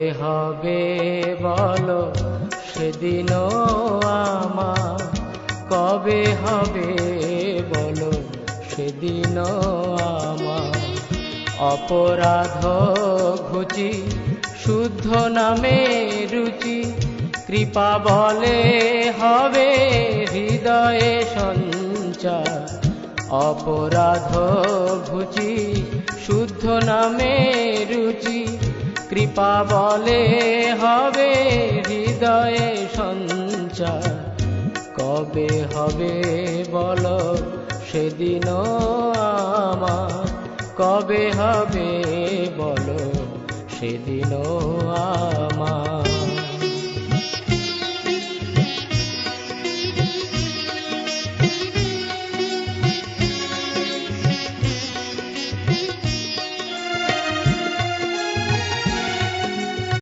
হবে বলো সেদিনও আমার, কবে হবে বলো সেদিনও আমার। অপরাধ ঘুচি শুদ্ধ নামে রুচি, কৃপা বলে হবে হৃদয়ে সঞ্চার। অপরাধ ঘুচি শুদ্ধ নামে রুচি, কৃপা বলে হবে হৃদয়ে সঞ্চার। কবে হবে বলো সেদিনও আমার, কবে হবে বলো সেদিনও